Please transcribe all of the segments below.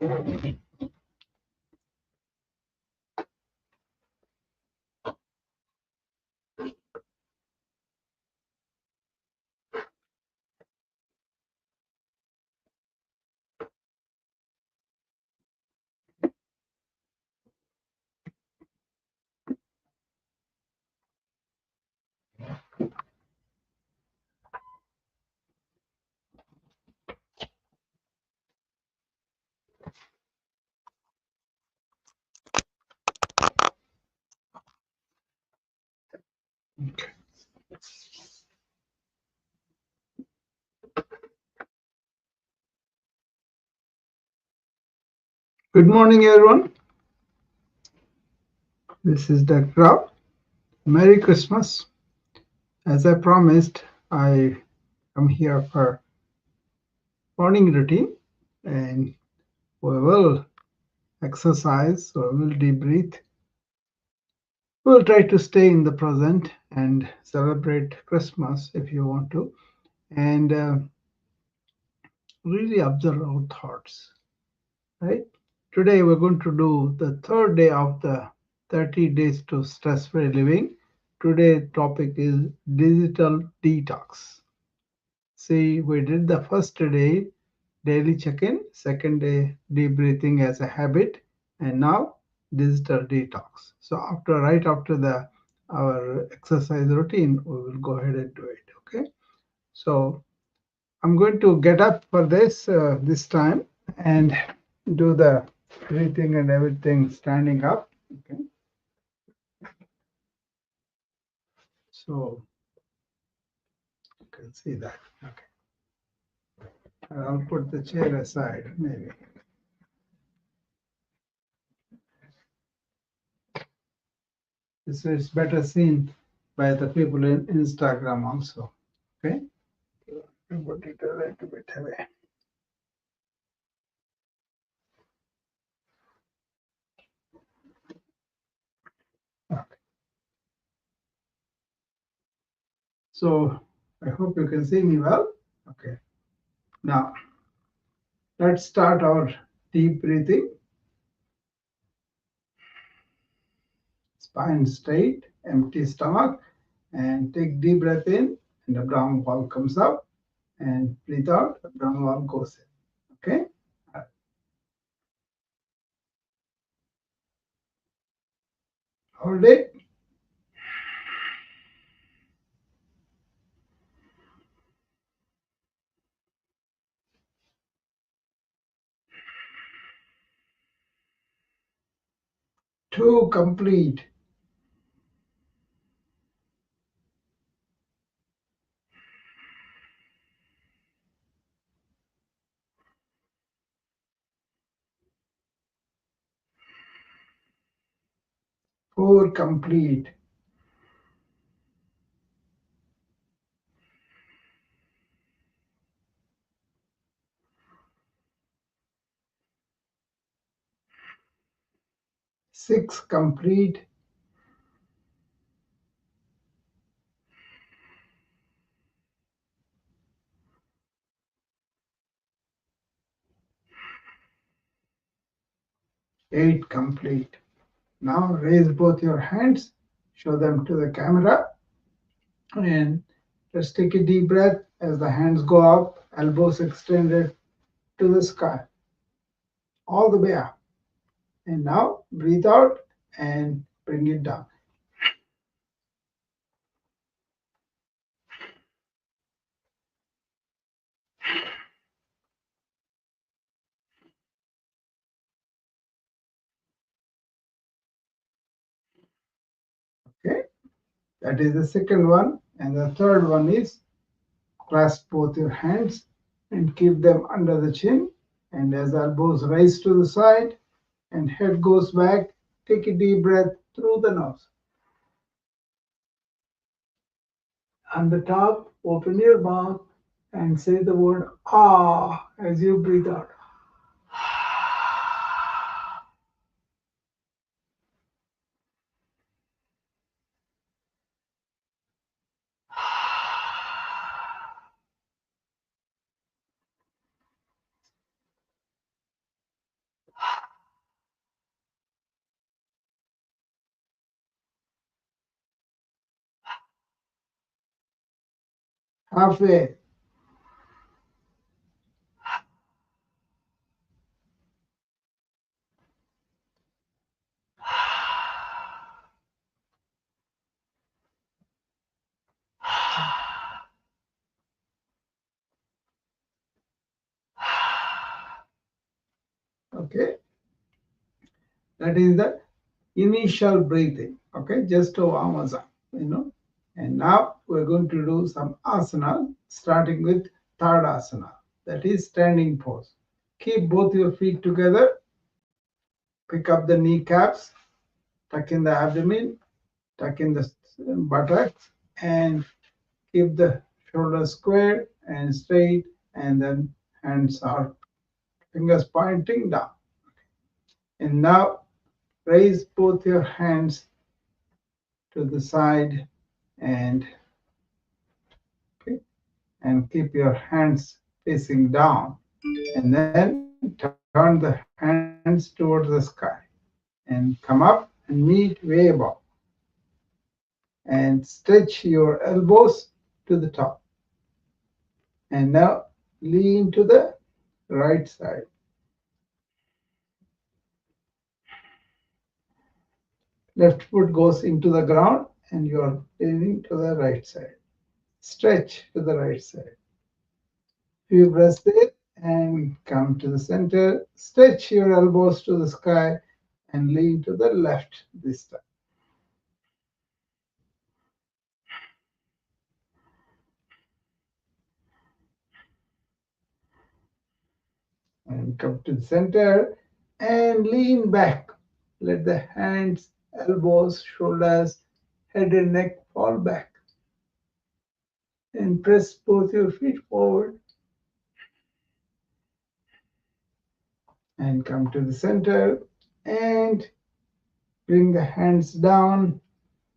Okay. Good morning, everyone. This is Dr. Rao. Merry Christmas. As I promised, I am here for morning routine, and we will exercise, we will deep breathe. We'll try to stay in the present and celebrate Christmas if you want to, and really observe our thoughts, right? Today we're going to do the third day of the 30 days to stress-free living. Today's topic is digital detox. See, we did the first day daily check-in, second day deep breathing as a habit, and now digital detox. So right after the our exercise routine, we will go ahead and do it. Okay. So I'm going to get up for this time and do the breathing and everything standing up. Okay. So you can see that. Okay. I'll put the chair aside maybe. This is better seen by the people in Instagram also. Okay. Put it a little bit away. Okay. So I hope you can see me well. Okay. Now let's start our deep breathing. Spine straight, empty stomach, and take deep breath in, and the abdominal wall comes up, and breathe out, the abdominal wall goes in. Okay. Hold it. Two complete. Four complete. Six complete. Eight complete. Now raise both your hands, show them to the camera, and just take a deep breath as the hands go up, elbows extended to the sky, all the way up. And now breathe out and bring it down. Okay, that is the second one. And the third one is clasp both your hands and keep them under the chin. And as elbows rise to the side and head goes back, take a deep breath through the nose. On the top, open your mouth and say the word ah as you breathe out. halfway. Okay, that is the initial breathing. Okay, just to warm us up, you know. And now we're going to do some asana, starting with third asana, that is standing pose. Keep both your feet together, pick up the kneecaps, tuck in the abdomen, tuck in the buttocks, and keep the shoulders square and straight, and then hands are fingers pointing down. And now raise both your hands to the side and okay, and keep your hands facing down. And then turn the hands towards the sky and come up and meet way above. And stretch your elbows to the top. And now lean to the right side. Left foot goes into the ground and you are leaning to the right side. Stretch to the right side. Few breaths there and come to the center. Stretch your elbows to the sky and lean to the left this time. And come to the center and lean back. Let the hands, elbows, shoulders, head and neck fall back. And press both your feet forward and come to the center and bring the hands down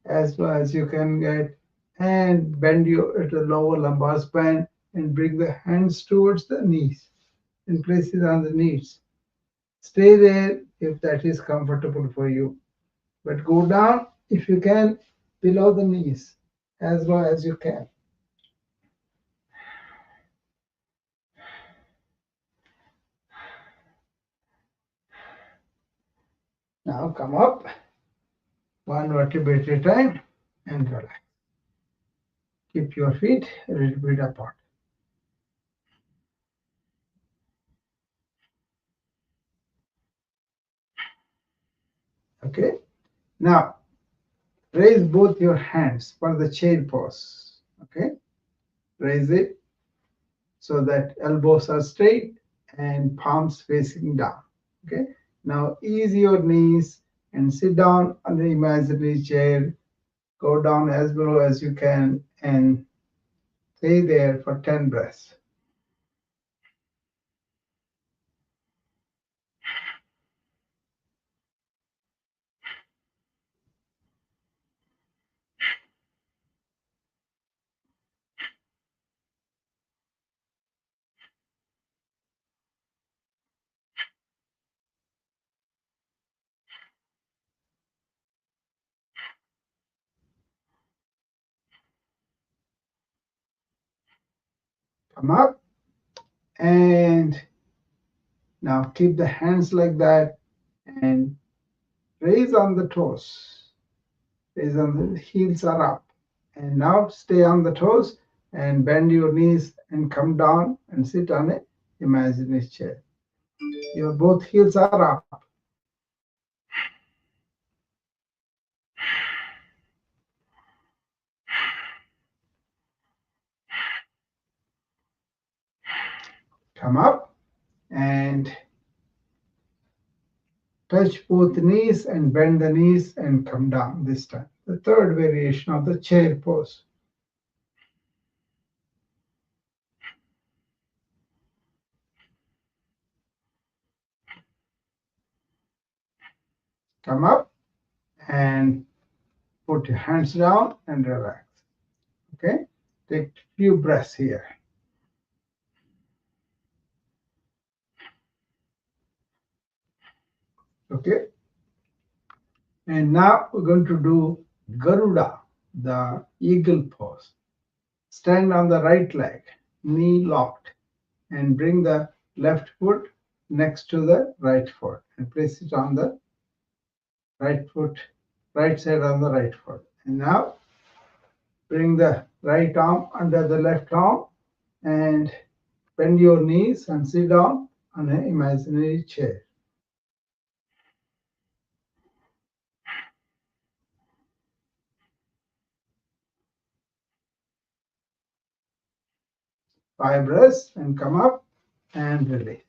as far as you can get and bend your at the lower lumbar spine and bring the hands towards the knees and place it on the knees. Stay there if that is comfortable for you, but go down if you can below the knees as low as you can. Now come up one vertebra at a time and relax. Keep your feet a little bit apart. Okay. Now raise both your hands for the chair pose. Okay. Raise it so that elbows are straight and palms facing down. Okay. Now ease your knees and sit down on the imaginary chair. Go down as low as you can and stay there for 10 breaths. Come up and now keep the hands like that and raise on the toes. Raise on the heels are up. And now stay on the toes and bend your knees and come down and sit on a imaginary chair. Your both heels are up. Come up and touch both knees and bend the knees and come down this time. The third variation of the chair pose. Come up and put your hands down and relax. Okay? Take a few breaths here. Okay? And now we're going to do Garuda, the eagle pose. Stand on the right leg, knee locked, and bring the left foot next to the right foot and place it on the right foot, right side on the right foot. And now bring the right arm under the left arm and bend your knees and sit down on an imaginary chair. Five breaths and come up and release.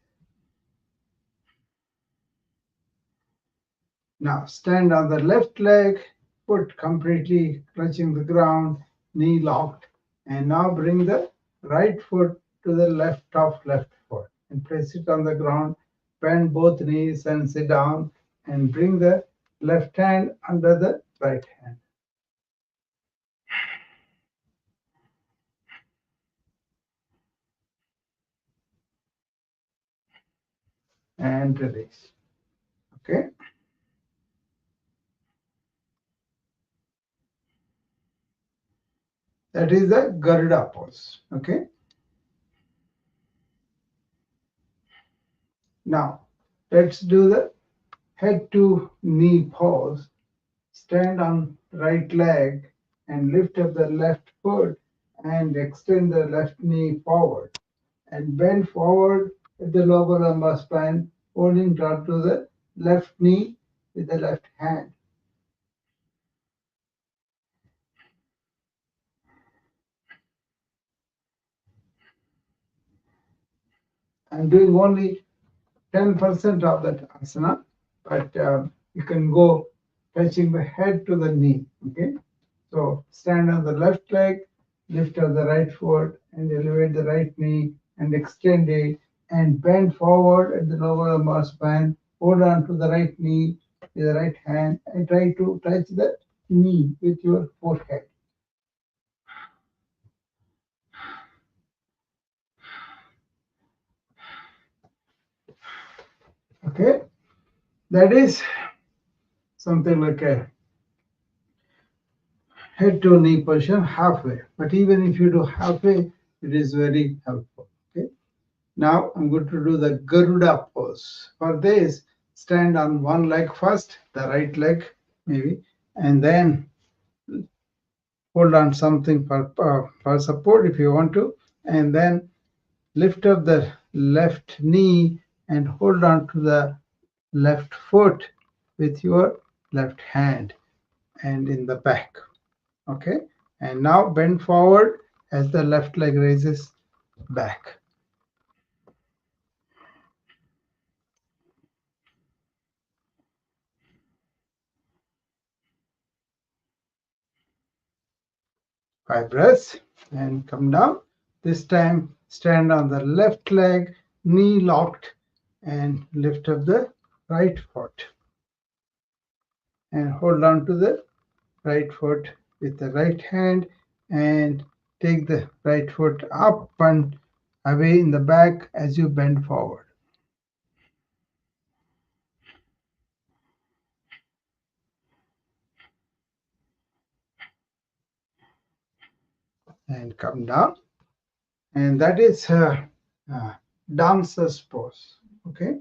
Now stand on the left leg, foot completely clutching the ground, knee locked, and now bring the right foot to the left of left foot and place it on the ground. Bend both knees and sit down and bring the left hand under the right hand and release. Okay, that is the Garuda pose. Okay, now let's do the head to knee pose. Stand on right leg and lift up the left foot and extend the left knee forward and bend forward with the lower lumbar spine, holding down to the left knee with the left hand. I'm doing only 10% of that asana, but you can go touching the head to the knee. Okay, so stand on the left leg, lift up the right foot, and elevate the right knee and extend it and bend forward at the lower lumbar spine. Hold on to the right knee with the right hand and try to touch the knee with your forehead. Okay, that is something like a head to knee position halfway. But even if you do halfway, it is very helpful. Okay. Now I'm going to do the Garuda pose. For this, stand on one leg first, the right leg maybe, and then hold on something for support if you want to, and then lift up the left knee and hold on to the left foot with your left hand and in the back. Okay, and now bend forward as the left leg raises back. Five breaths and come down. This time stand on the left leg, knee locked, and lift up the right foot and hold on to the right foot with the right hand and take the right foot up and away in the back as you bend forward. And come down. And that is uh, dancer's pose. Okay.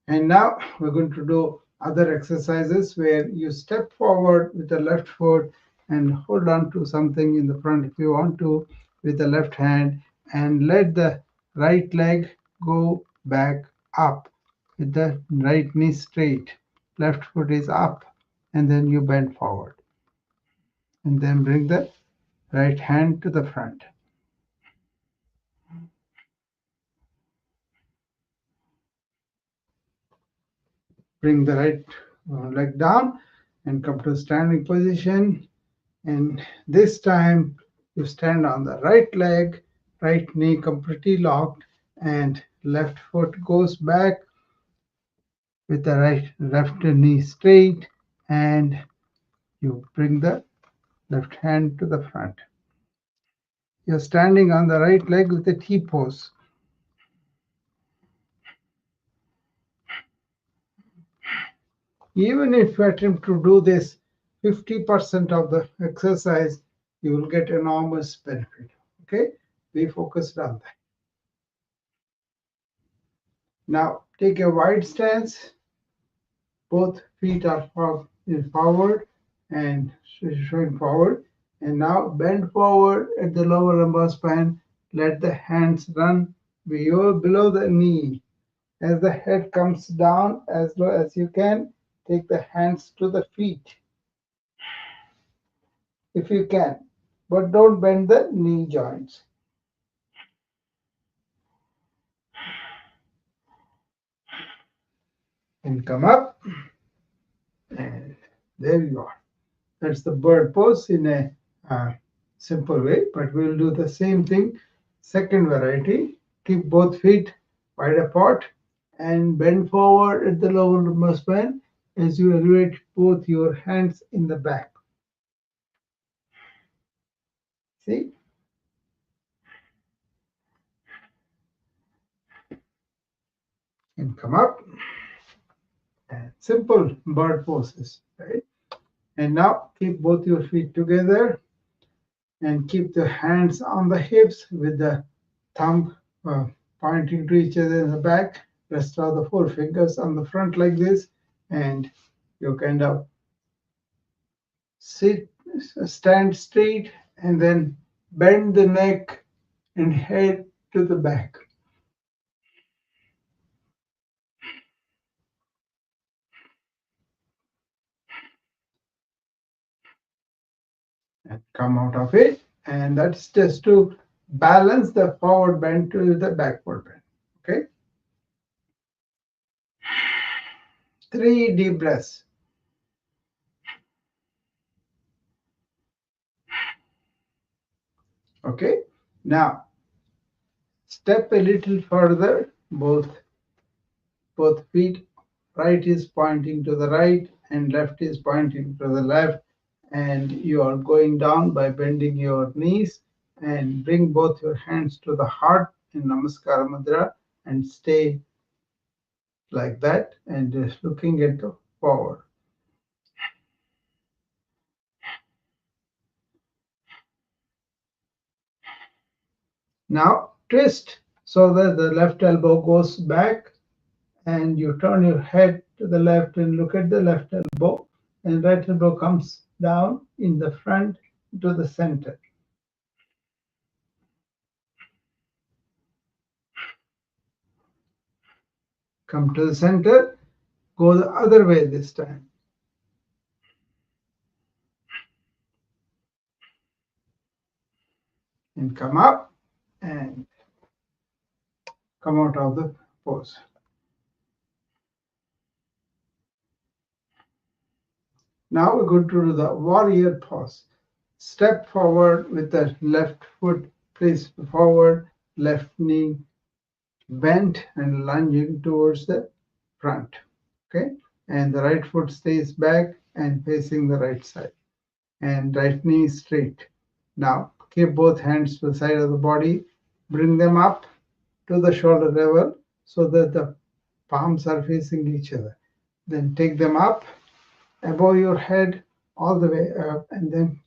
And now we're going to do other exercises where you step forward with the left foot and hold on to something in the front if you want to with the left hand and let the right leg go back up with the right knee straight. Left foot is up and then you bend forward and then bring the right hand to the front. Bring the right leg down and come to standing position. And this time you stand on the right leg, right knee completely locked, and left foot goes back with the left knee straight, and you bring the left hand to the front. You're standing on the right leg with a T pose. Even if you attempt to do this 50% of the exercise, you will get enormous benefit. Okay, be focused on that. Now take a wide stance. Both feet are forward and showing forward. And now bend forward at the lower lumbar spine. Let the hands run below the knee. As the head comes down as low as you can, take the hands to the feet if you can, but don't bend the knee joints. And come up, and there you are. That's the bird pose in a simple way, but we'll do the same thing. Second variety, keep both feet wide apart and bend forward at the lower lumbar spine as you elevate both your hands in the back. See? And come up. And simple bird poses, right? And now keep both your feet together and keep the hands on the hips with the thumb pointing to each other in the back. Rest of the four fingers on the front like this, and you kind of stand straight, and then bend the neck and head to the back. And come out of it, and that's just to balance the forward bend to the backward bend. Okay. 3 deep breaths. Okay. Now step a little further. Both feet, right is pointing to the right and left is pointing to the left, and you are going down by bending your knees, and bring both your hands to the heart in Namaskara Mudra and stay like that and just looking at the forward. Now twist so that the left elbow goes back, and you turn your head to the left and look at the left elbow, and right elbow comes down in the front to the center. Come to the center, go the other way this time. And come up and come out of the pose. Now we're going to do the warrior pose. Step forward with the left foot placed forward, left knee bent and lunging towards the front. Okay, and the right foot stays back and facing the right side, and right knee straight. Now keep both hands to the side of the body, bring them up to the shoulder level so that the palms are facing each other. Then take them up above your head all the way up, and then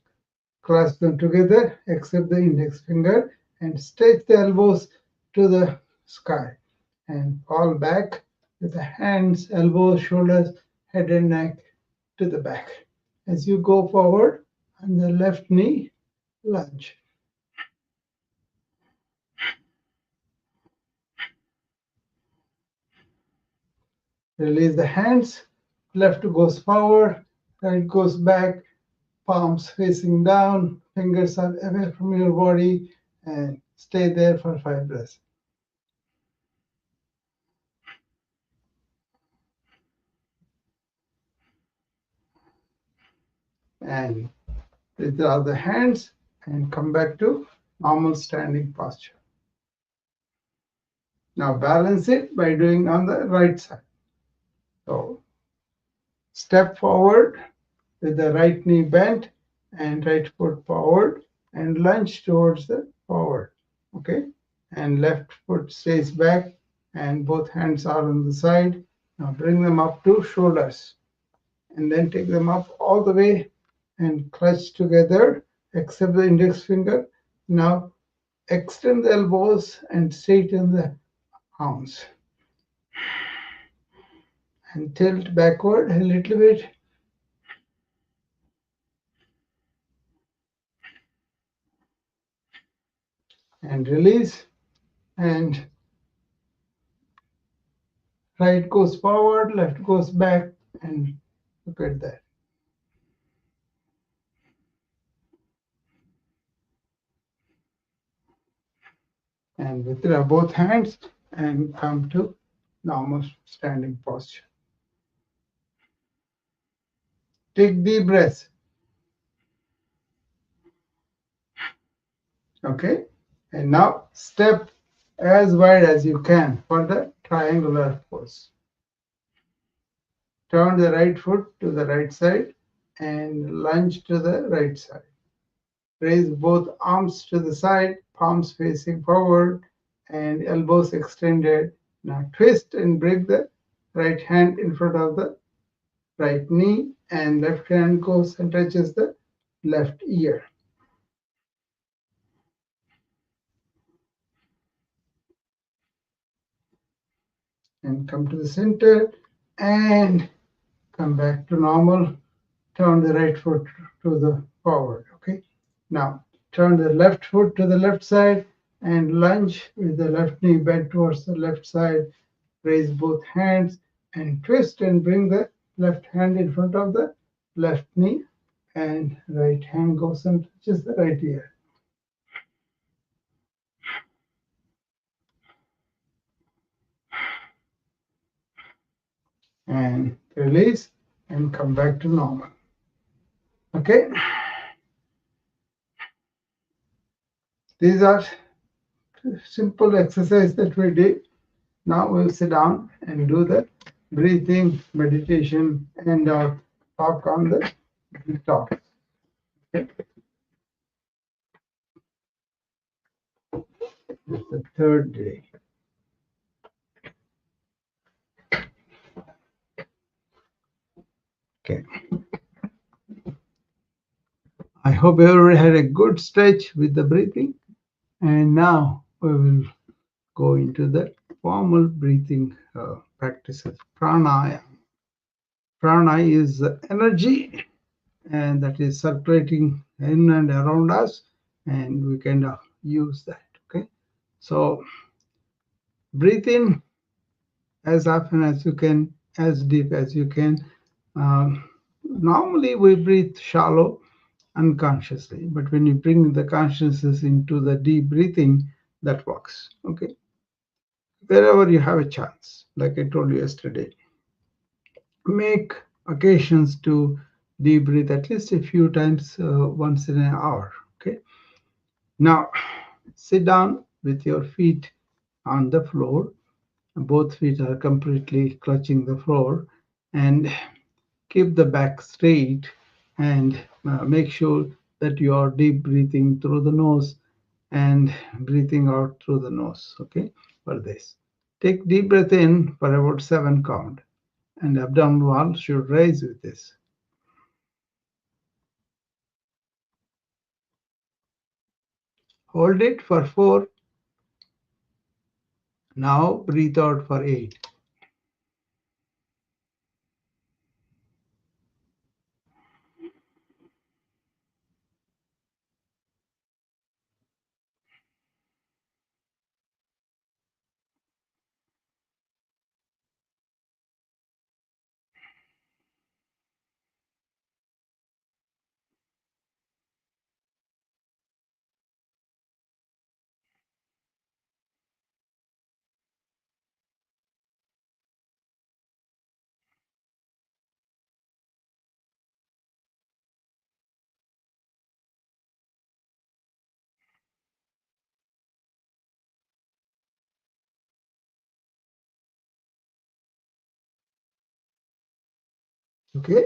clasp them together except the index finger, and stretch the elbows to the sky and fall back with the hands, elbows, shoulders, head and neck to the back. As you go forward on the left knee, lunge. Release the hands, left goes forward, right goes back, palms facing down, fingers are away from your body, and stay there for 5 breaths. And withdraw the hands and come back to normal standing posture. Now balance it by doing on the right side. So step forward with the right knee bent and right foot forward and lunge towards the forward. Okay, and left foot stays back and both hands are on the side. Now bring them up to shoulders and then take them up all the way and clutch together except the index finger. Now extend the elbows and straighten the arms and tilt backward a little bit and release. And right goes forward, left goes back, and look at that. And withdraw both hands and come to normal standing posture. Take deep breaths. Okay. And now step as wide as you can for the triangular pose. Turn the right foot to the right side and lunge to the right side. Raise both arms to the side, palms facing forward and elbows extended. Now twist and bring the right hand in front of the right knee and left hand goes and touches the left ear. And come to the center and come back to normal. Turn the right foot to the forward. Okay. Now turn the left foot to the left side and lunge with the left knee bent towards the left side. Raise both hands and twist and bring the left hand in front of the left knee and right hand goes and touches the right ear. And release and come back to normal. Okay. These are simple exercise that we did. Now we'll sit down and do the breathing meditation and talk on the detox. Okay. This is the third day. Okay. I hope everyone had a good stretch with the breathing. And now we will go into the formal breathing practices. Pranayama. Prana is the energy and that is circulating in and around us, and we can use that. Okay. So breathe in as often as you can, as deep as you can. Normally we breathe shallow unconsciously, but when you bring the consciousness into the deep breathing, that works. Okay. Wherever you have a chance, like I told you yesterday, make occasions to deep breathe at least a few times once in an hour. Okay. Now sit down with your feet on the floor. Both feet are completely clutching the floor, and keep the back straight and make sure that you are deep breathing through the nose and breathing out through the nose. Okay. For this, take deep breath in for about 7 count, and abdominal wall should rise with this. Hold it for 4. Now breathe out for 8. Okay,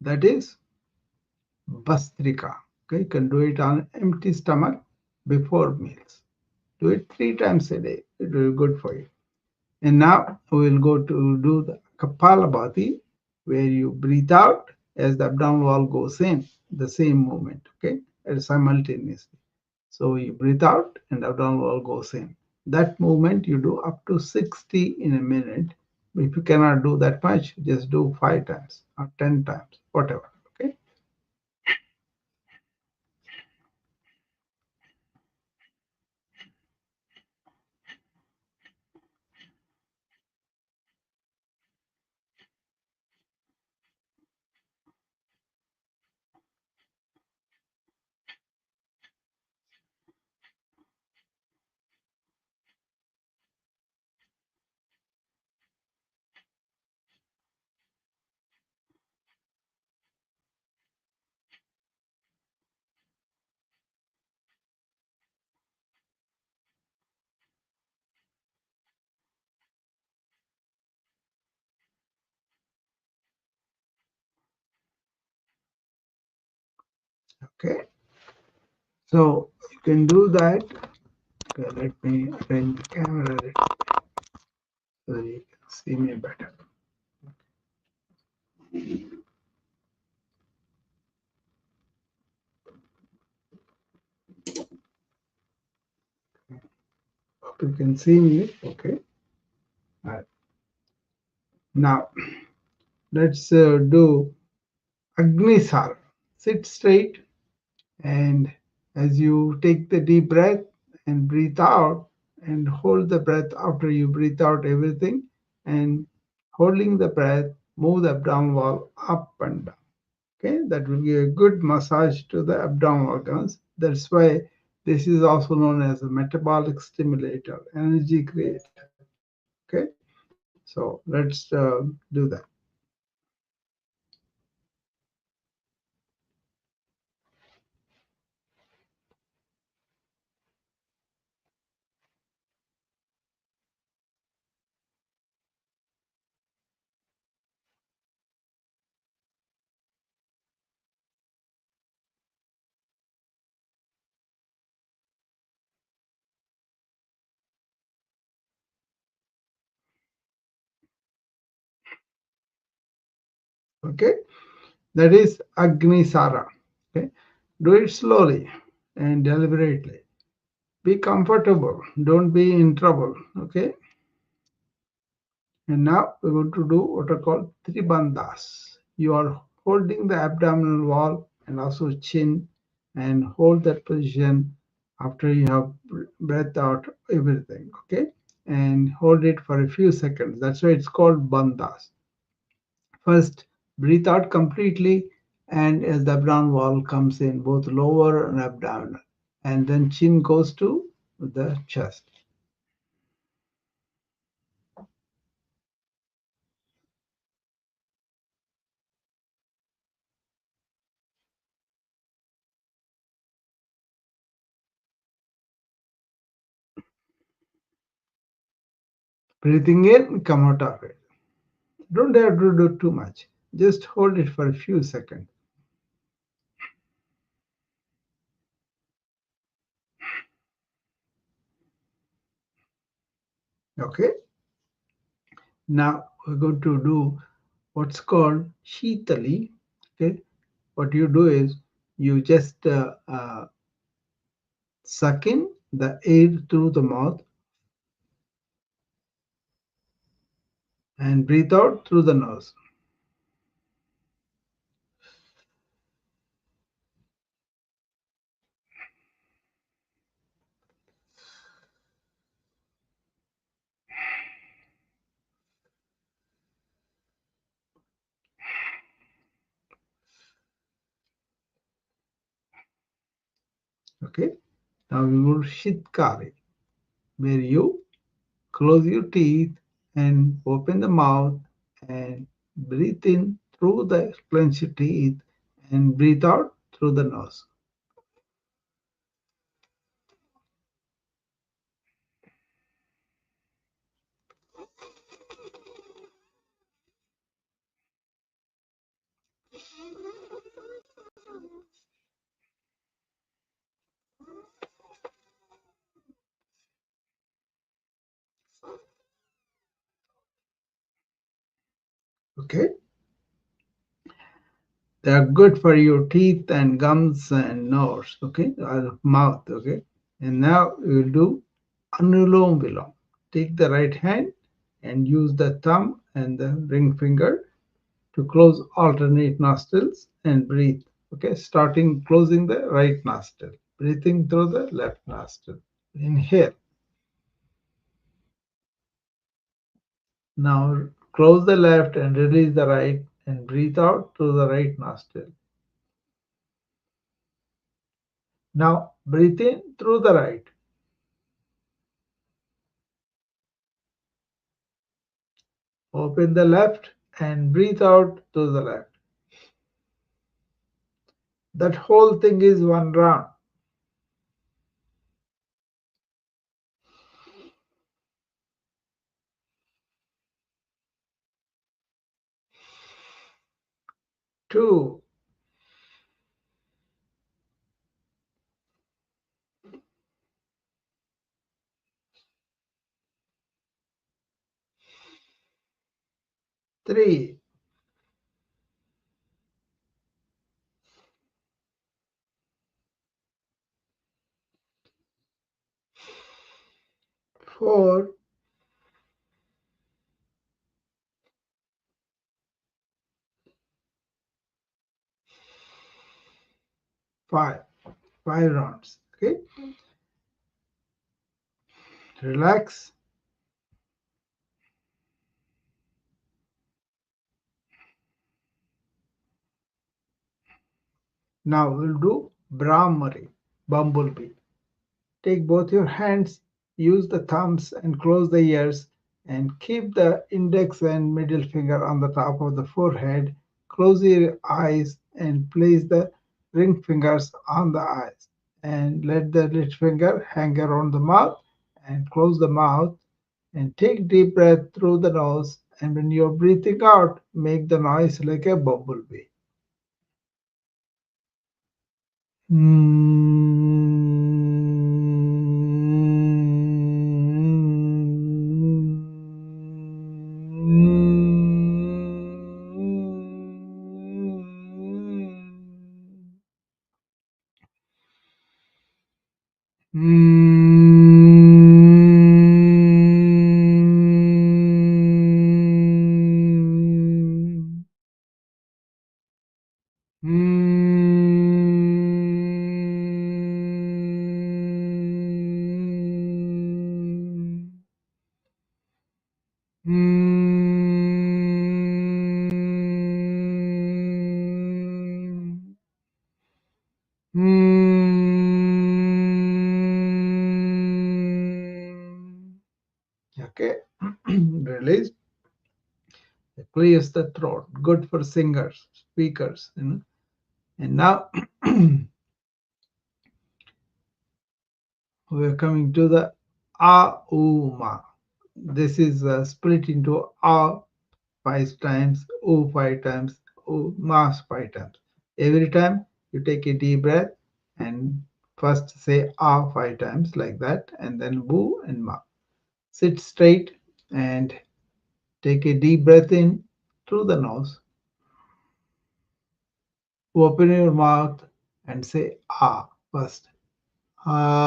that is Bastrika. Okay, you can do it on empty stomach before meals. Do it 3 times a day. It will be good for you. And now we will go to do the Kapalabhati, where you breathe out as the abdominal wall goes in. the same movement, okay, and simultaneously. So you breathe out and abdominal wall goes in. That movement you do up to 60 in a minute. If you cannot do that much, just do 5 times or 10 times, whatever. Okay. Okay. So you can do that. Okay, let me arrange the camera a little so that you can see me better. Hope you can see me. Okay. All right. Now let's do Agnisar. Sit straight, and as you take the deep breath and breathe out, and hold the breath after you breathe out everything, and holding the breath, move the abdominal wall up and down. Okay, that will give a good massage to the abdominal organs. That's why this is also known as a metabolic stimulator, energy creator. Okay, so let's do that. Okay, that is Agnisara. Okay, do it slowly and deliberately. Be comfortable. Don't be in trouble. Okay. And now we're going to do what are called Tribandhas. You are holding the abdominal wall and also chin and hold that position after you have breathed out everything. Okay. And hold it for a few seconds. That's why it's called bandhas. First, breathe out completely, and as the abdominal wall comes in, both lower and abdominal, and then chin goes to the chest. Breathing in, come out of it. Don't have to do too much. Just hold it for a few seconds. Okay. Now we're going to do what's called Shitali. Okay. What you do is you just suck in the air through the mouth and breathe out through the nose. Okay. Now we go to Shitkari, where you close your teeth and open the mouth and breathe in through the clenched teeth and breathe out through the nose. Okay. They are good for your teeth and gums and nose, okay, or mouth, okay. And now we will do Anulom Vilom. Take the right hand and use the thumb and the ring finger to close alternate nostrils and breathe. Okay, starting closing the right nostril, breathing through the left nostril. Inhale. Now close the left and release the right and breathe out through the right nostril. Now breathe in through the right. Open the left and breathe out through the left. That whole thing is one round. Two, 3, 4, 5. 5 rounds. Okay. Relax. Now we'll do Brahmari, bumblebee. Take both your hands, use the thumbs and close the ears, and keep the index and middle finger on the top of the forehead. Close your eyes and place the ring fingers on the eyes. And let the little finger hang around the mouth and close the mouth. And take deep breath through the nose. And when you're breathing out, make the noise like a bumblebee. Okay, release. It clears the throat. Good for singers, speakers. And now we're coming to the Auma. This is split into A 5 times, O 5 times, O Mas 5 times. Every time you take a deep breath and first say A 5 times like that, and then Bu and Ma. Sit straight and take a deep breath in through the nose. Open your mouth and say Ah first. Ah.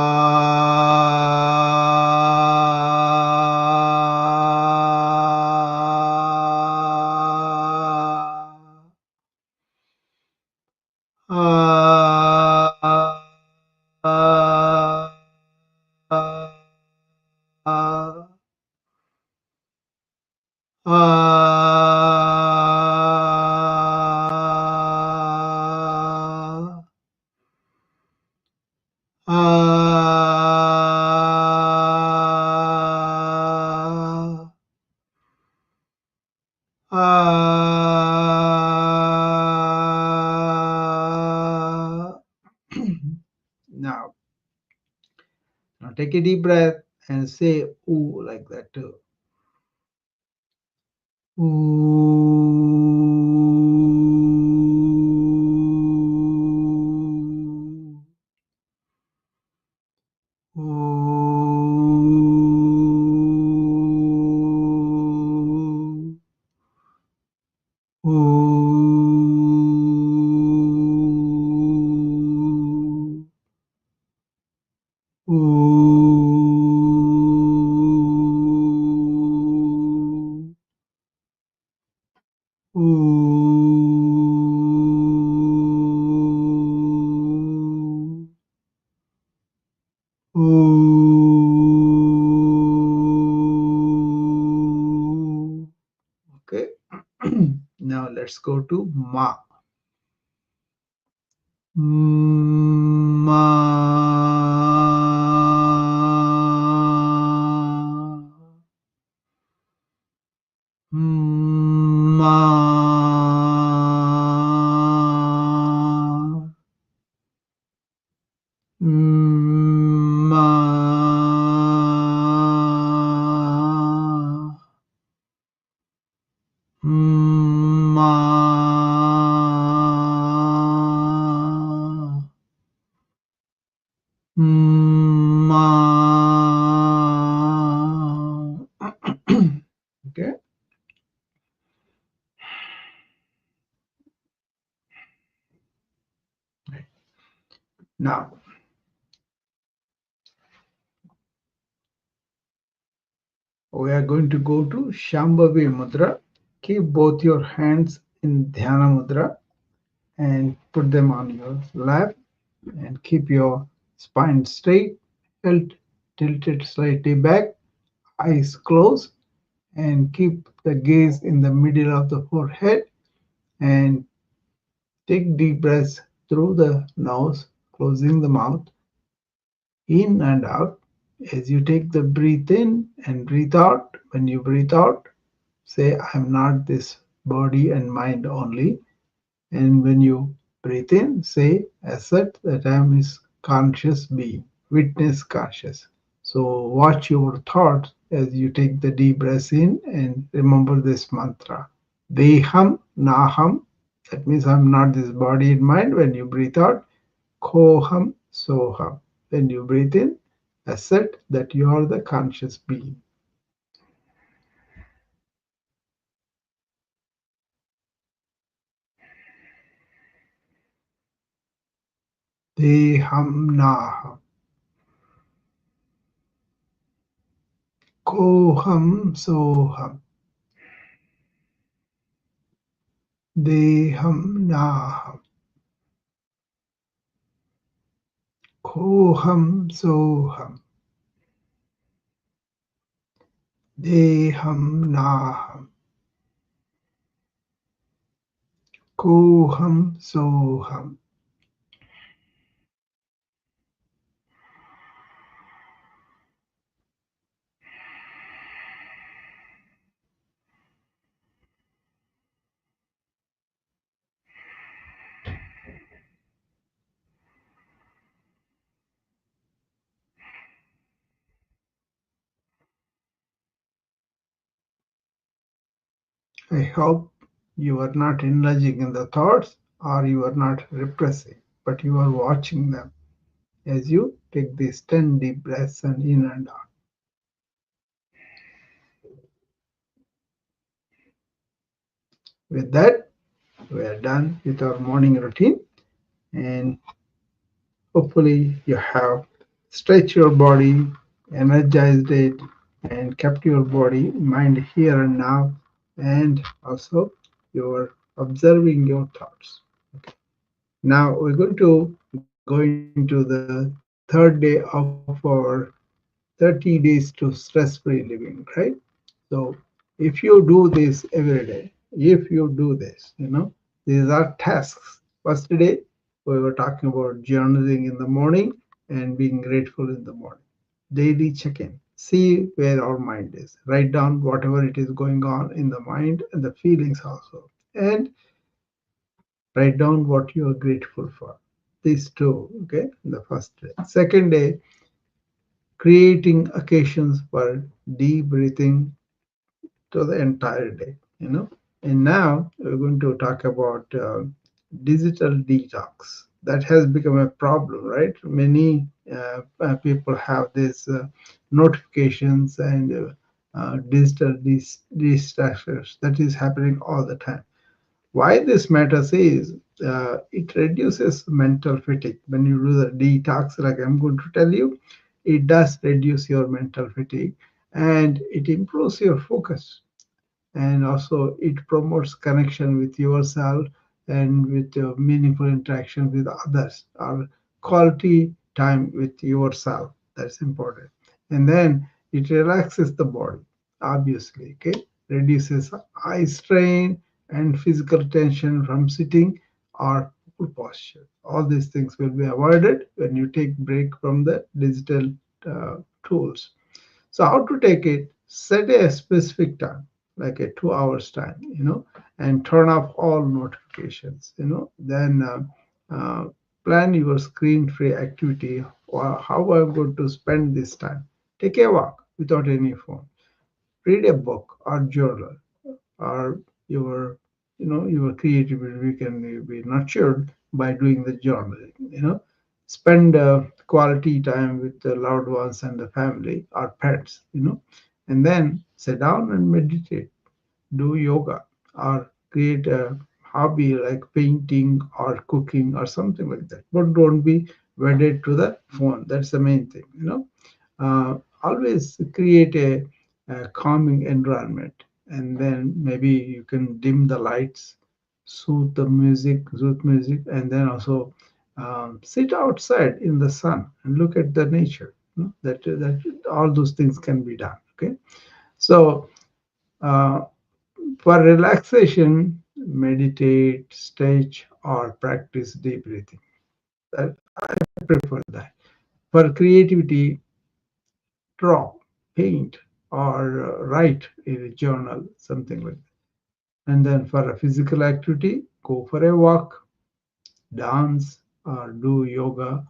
Ah, ah, ah, ah, ah, ah, ah. Now, now take a deep breath and say ooh like that too. Ooh. Ooh. Ooh. Ooh. Ooh. Ooh. Okay. Now let's go to ma. Ma. Ma. Ma. Ma. Ma. Okay. Now we are going to go to Shambhavi Mudra. Keep both your hands in Dhyana Mudra and put them on your lap and keep your spine straight, tilt, tilted slightly back, eyes closed, and keep the gaze in the middle of the forehead and take deep breaths through the nose, closing the mouth, in and out. As you take the breathe in and breathe out, when you breathe out, say, I'm not this body and mind only. And when you breathe in, say, assert that I am this conscious being, witness conscious. So watch your thoughts as you take the deep breath in and remember this mantra. Deham naham. That means I'm not this body and mind. When you breathe out, Koham soham. When you breathe in, assert that you are the conscious being. Deham naham. Koham soham. Deham naham. Koham soham. Deham naham. Koham soham. I hope you are not indulging in the thoughts or you are not repressing, but you are watching them as you take these 10 deep breaths and in and out. With that, we are done with our morning routine, and hopefully you have stretched your body, energized it, and kept your body, mind here and now, and also you're observing your thoughts. Now we're going to go into the third day of our 30 days to stress-free living, right? So if you do this every day, if you do this, these are tasks. First day, we were talking about journaling in the morning and being grateful in the morning. Daily check-in. See where our mind is. Write down whatever it is going on in the mind and the feelings also. And write down what you are grateful for. These two, okay, the first day. Second day, creating occasions for deep breathing to the entire day. And now we're going to talk about digital detox. That has become a problem, right? Many people have these notifications and digital distractions that is happening all the time. Why this matters is it reduces mental fatigue when you do the detox, like I'm going to tell you. it does reduce your mental fatigue and it improves your focus, and also it promotes connection with yourself and with meaningful interaction with others or quality time with yourself. That's important. And then it relaxes the body, obviously. Okay, reduces eye strain and physical tension from sitting or poor posture. All these things will be avoided when you take break from the digital uh, tools. So how to take it? Set a specific time, like a 2 hours time, and turn off all notifications, Then plan your screen-free activity or how I'm going to spend this time. Take a walk without any phone. Read a book or journal, or your your creativity can be nurtured by doing the journaling. Spend quality time with the loved ones and the family or pets, and then sit down and meditate, do yoga, or create a hobby like painting or cooking or something like that. But don't be wedded to the phone. That's the main thing. Always create a calming environment, and then maybe you can dim the lights, soothe music, and then also sit outside in the sun and look at the nature. That all those things can be done. Okay, so. Uh, for relaxation, meditate, stretch, or practice deep breathing. That I prefer that. For creativity, draw, paint, or write in a journal, something like that. And then for a physical activity, go for a walk, dance, or do yoga.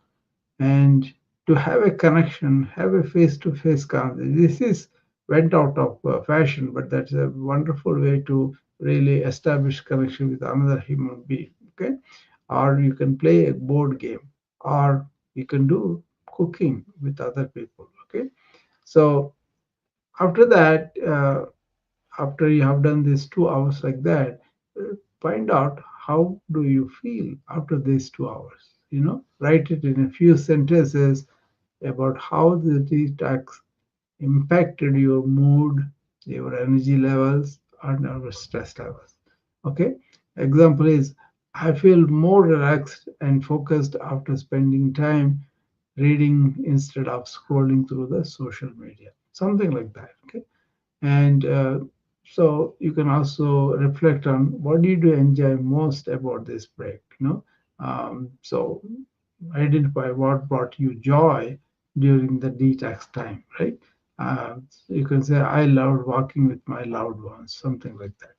And to have a connection, have a face-to-face conversation. This is went out of fashion, but that's a wonderful way to really establish connection with another human being. Okay, or you can play a board game, or you can do cooking with other people. Okay, so after that, after you have done these 2 hours like that, find out how do you feel after these 2 hours. Write it in a few sentences about how the detox impacted your mood, your energy levels, and our stress levels. Okay. Example is, I feel more relaxed and focused after spending time reading instead of scrolling through the social media. Something like that. Okay. And so you can also reflect on what did you enjoy most about this break. So identify what brought you joy during the detox time, right? You can say, I loved walking with my loved ones, something like that.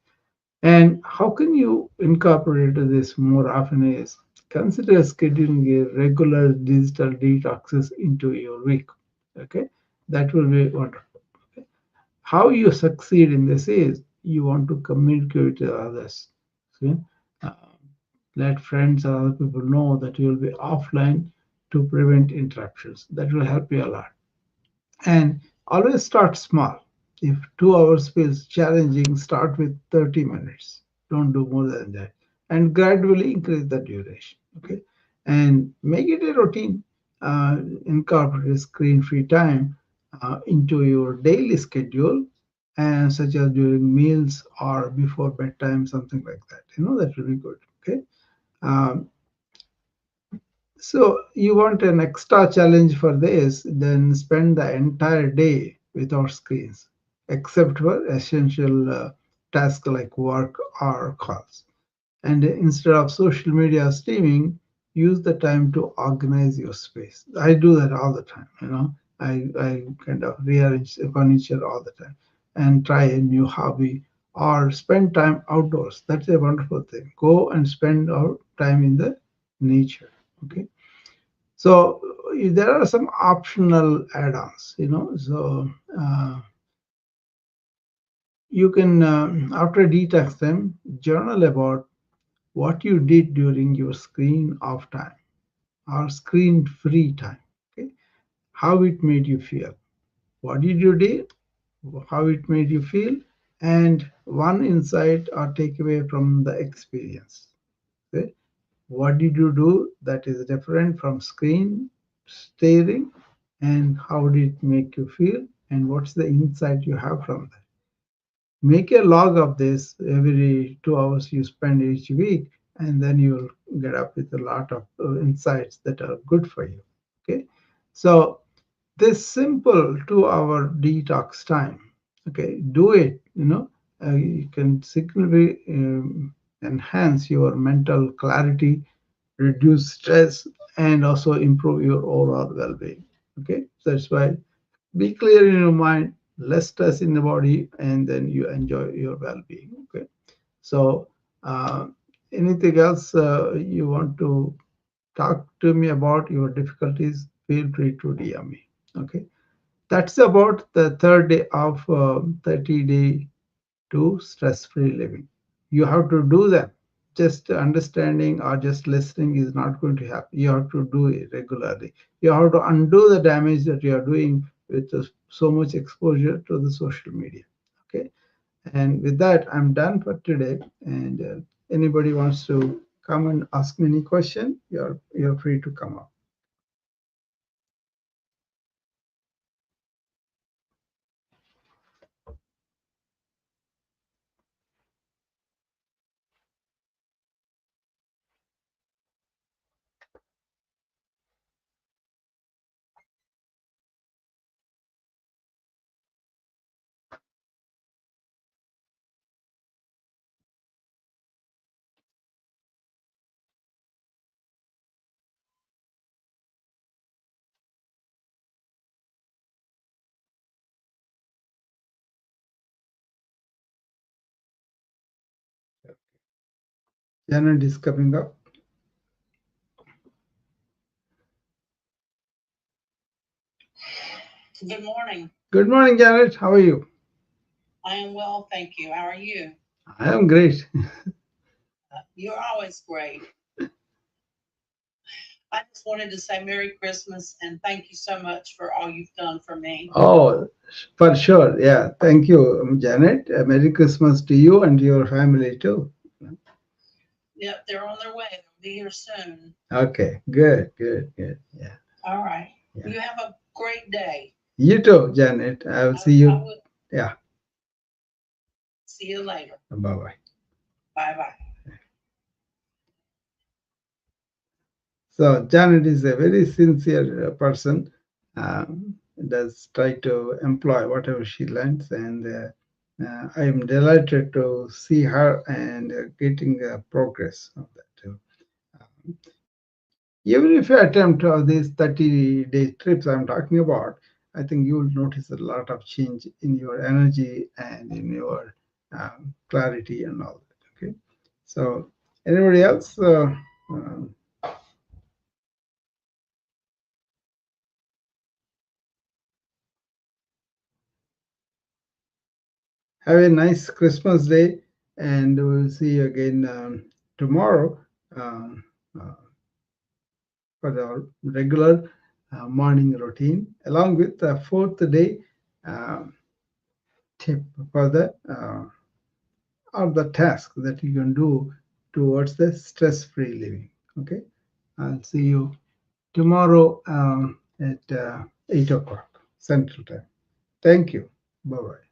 And how can you incorporate this more often is consider scheduling a regular digital detoxes into your week. Okay, that will be wonderful. How you succeed in this is you want to communicate with others. Okay? Uh, let friends or other people know that you will be offline to prevent interruptions. That will help you a lot. And always start small. If 2 hours feels challenging, start with 30 minutes. Don't do more than that. And gradually increase the duration. Okay. And make it a routine. Incorporate screen free time into your daily schedule, and such as during meals or before bedtime, something like that. That will be good. Okay. Um, so you want an extra challenge for this, then spend the entire day without screens, except for essential tasks like work or calls. And instead of social media streaming, use the time to organize your space. I do that all the time. I kind of rearrange the furniture all the time and try a new hobby or spend time outdoors. That's a wonderful thing. Go and spend our time in the nature. Okay. So there are some optional add-ons, So you can, after detox them, journal about what you did during your screen off time or screen free time. Okay, how it made you feel, what did you do, how it made you feel, and one insight or takeaway from the experience. Okay, what did you do that is different from screen staring, and how did it make you feel, and what's the insight you have from that. Make a log of this every 2 hours you spend each week, and then you'll get up with a lot of insights that are good for you. Okay, so this simple 2 hour detox time, okay, do it. You can significantly enhance your mental clarity, reduce stress, and also improve your overall well-being. Okay, so that's why be clear in your mind, less stress in the body, and then you enjoy your well-being. Okay, so uh, anything else you want to talk to me about your difficulties, feel free to DM me. Okay, that's about the third day of 30-day to stress-free living. You have to do them. Just understanding or just listening is not going to happen. You have to do it regularly. You have to undo the damage that you are doing with so much exposure to the social media. Okay. And with that, I'm done for today. And anybody wants to come and ask me any question, you're free to come up. Janet is coming up. Good morning. Good morning, Janet. How are you? I am well, thank you. How are you? I am great. You're always great. I just wanted to say Merry Christmas and thank you so much for all you've done for me. Oh, for sure. Yeah. Thank you, Janet. Merry Christmas to you and your family too. Yep, they're on their way. They'll be here soon. Okay. Good. Good. Good. Yeah. All right. Yeah. You have a great day. You too, Janet. I'll see I you. will Yeah. see you later. Bye bye. Bye bye. So, Janet is a very sincere person. Does try to employ whatever she learns, and I am delighted to see her and getting progress of that too. Um, Even if you attempt these 30-day trips I'm talking about, I think you will notice a lot of change in your energy and in your clarity and all that. Okay. So, anybody else? Have a nice Christmas day, and we'll see you again tomorrow um, uh, for the regular morning routine, along with the fourth day um tip for the or the task that you can do towards the stress-free living. Okay, I'll see you tomorrow at 8 o'clock Central Time. Thank you. Bye bye.